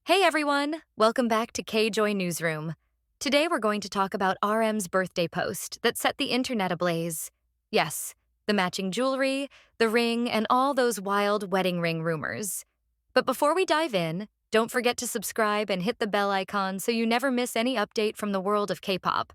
Hey everyone! Welcome back to K Joy Newsroom. Today we're going to talk about RM's birthday post that set the internet ablaze. Yes, the matching jewelry, the ring, and all those wild wedding ring rumors. But before we dive in, don't forget to subscribe and hit the bell icon so you never miss any update from the world of K-pop.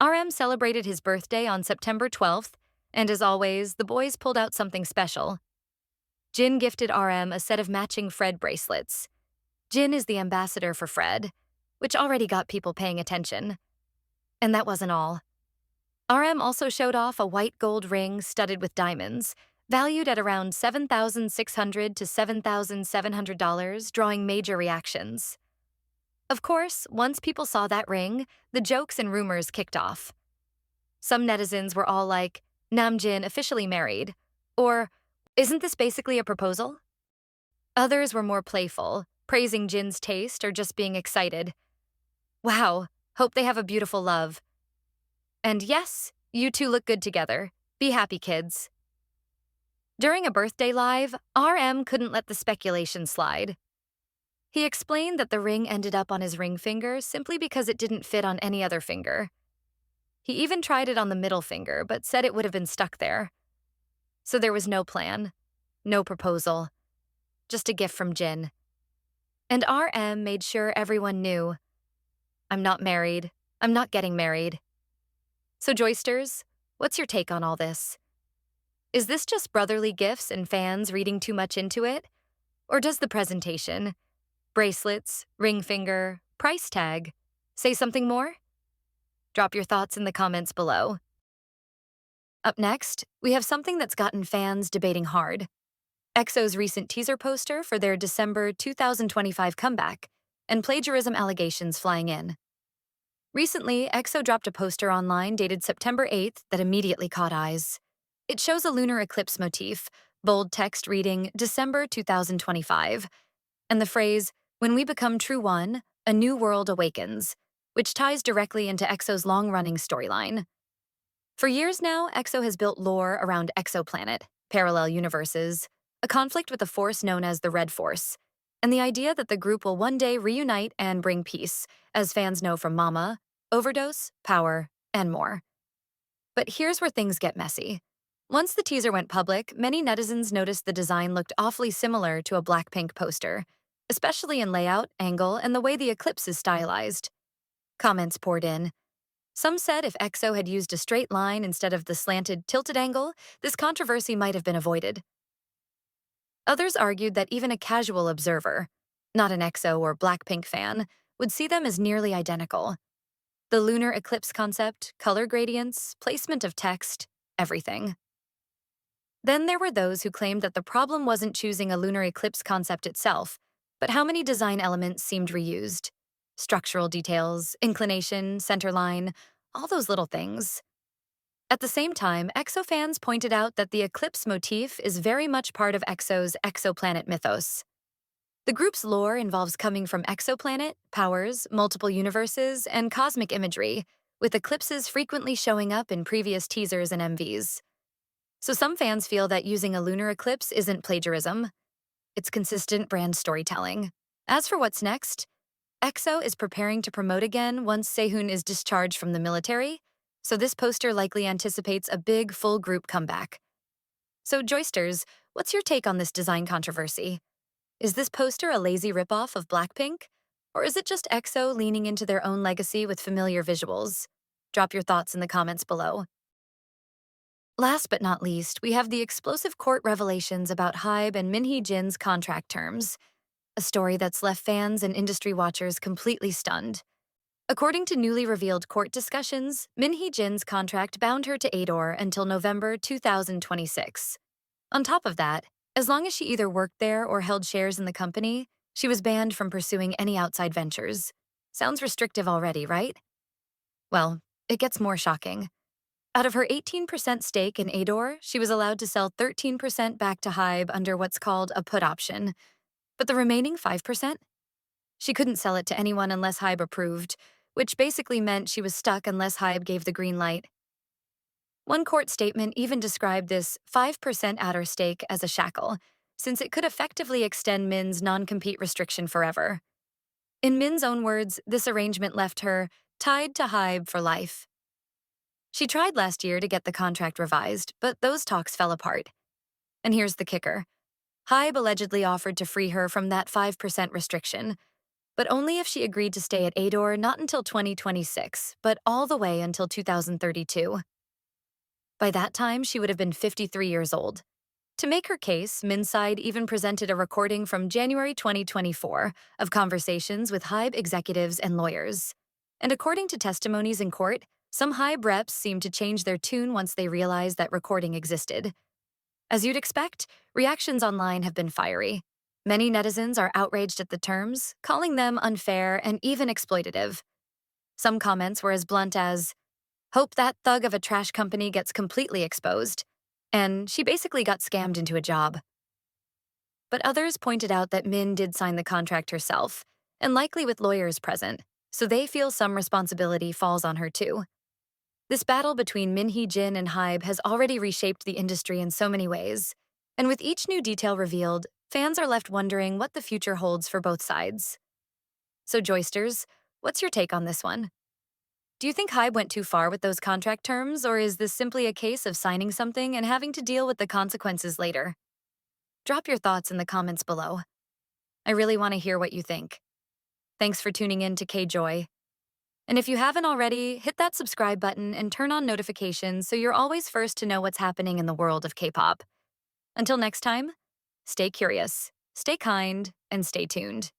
RM celebrated his birthday on September 12th, and as always, the boys pulled out something special. Jin gifted RM a set of matching FRED bracelets. Jin is the ambassador for FRED, which already got people paying attention. And that wasn't all. RM also showed off a white gold ring studded with diamonds, valued at around $7,600 to $7,700, drawing major reactions. Of course, once people saw that ring, the jokes and rumors kicked off. Some netizens were all like, Namjin officially married, or, isn't this basically a proposal? Others were more playful, praising Jin's taste or just being excited. Wow, hope they have a beautiful love. And yes, you two look good together. Be happy, kids. During a birthday live, RM couldn't let the speculation slide. He explained that the ring ended up on his ring finger simply because it didn't fit on any other finger. He even tried it on the middle finger, but said it would have been stuck there. So there was no plan, no proposal, just a gift from Jin. And RM made sure everyone knew. I'm not married. I'm not getting married. So Joysters, what's your take on all this? Is this just brotherly gifts and fans reading too much into it? Or does the presentation, bracelets, ring finger, price tag, say something more? Drop your thoughts in the comments below. Up next, we have something that's gotten fans debating hard. EXO's recent teaser poster for their December 2025 comeback, and plagiarism allegations flying in. Recently, EXO dropped a poster online dated September 8th that immediately caught eyes. It shows a lunar eclipse motif, bold text reading December 2025, and the phrase, "When we become true one, a new world awakens," which ties directly into EXO's long-running storyline. For years now, EXO has built lore around exoplanet, parallel universes, a conflict with a force known as the Red Force, and the idea that the group will one day reunite and bring peace, as fans know from Mama, Overdose, Power, and more. But here's where things get messy. Once the teaser went public, many netizens noticed the design looked awfully similar to a BLACKPINK poster, especially in layout, angle, and the way the eclipse is stylized. Comments poured in. Some said if EXO had used a straight line instead of the slanted, tilted angle, this controversy might have been avoided. Others argued that even a casual observer, not an EXO or BLACKPINK fan, would see them as nearly identical. The lunar eclipse concept, color gradients, placement of text, everything. Then there were those who claimed that the problem wasn't choosing a lunar eclipse concept itself, but how many design elements seemed reused. Structural details, inclination, centerline, all those little things. At the same time, EXO fans pointed out that the eclipse motif is very much part of EXO's exoplanet mythos. The group's lore involves coming from exoplanet, powers, multiple universes, and cosmic imagery, with eclipses frequently showing up in previous teasers and MVs. So some fans feel that using a lunar eclipse isn't plagiarism. It's consistent brand storytelling. As for what's next, EXO is preparing to promote again once Sehun is discharged from the military, so this poster likely anticipates a big, full group comeback. So Joysters, what's your take on this design controversy? Is this poster a lazy ripoff of BLACKPINK? Or is it just EXO leaning into their own legacy with familiar visuals? Drop your thoughts in the comments below. Last but not least, we have the explosive court revelations about HYBE and Hee-jin's contract terms, a story that's left fans and industry watchers completely stunned. According to newly revealed court discussions, Hee-jin's contract bound her to Ador until November 2026. On top of that, as long as she either worked there or held shares in the company, she was banned from pursuing any outside ventures. Sounds restrictive already, right? Well, it gets more shocking. Out of her 18% stake in Ador, she was allowed to sell 13% back to HYBE under what's called a put option. But the remaining 5%? She couldn't sell it to anyone unless HYBE approved, which basically meant she was stuck unless HYBE gave the green light. One court statement even described this 5% Ador stake as a shackle, since it could effectively extend Min's non-compete restriction forever. In Min's own words, this arrangement left her tied to HYBE for life. She tried last year to get the contract revised, but those talks fell apart. And here's the kicker. HYBE allegedly offered to free her from that 5% restriction, but only if she agreed to stay at Ador not until 2026, but all the way until 2032. By that time, she would have been 53 years old. To make her case, Min's side even presented a recording from January 2024 of conversations with HYBE executives and lawyers. And according to testimonies in court, some HYBE reps seemed to change their tune once they realized that recording existed. As you'd expect, reactions online have been fiery. Many netizens are outraged at the terms, calling them unfair and even exploitative. Some comments were as blunt as, "Hope that thug of a trash company gets completely exposed," and "She basically got scammed into a job." But others pointed out that Min did sign the contract herself, and likely with lawyers present, so they feel some responsibility falls on her too. This battle between Hee-jin and HYBE has already reshaped the industry in so many ways, and with each new detail revealed, fans are left wondering what the future holds for both sides. So Joysters, what's your take on this one? Do you think HYBE went too far with those contract terms, or is this simply a case of signing something and having to deal with the consequences later? Drop your thoughts in the comments below. I really want to hear what you think. Thanks for tuning in to K Joy. And if you haven't already, hit that subscribe button and turn on notifications so you're always first to know what's happening in the world of K-pop. Until next time, stay curious, stay kind, and stay tuned.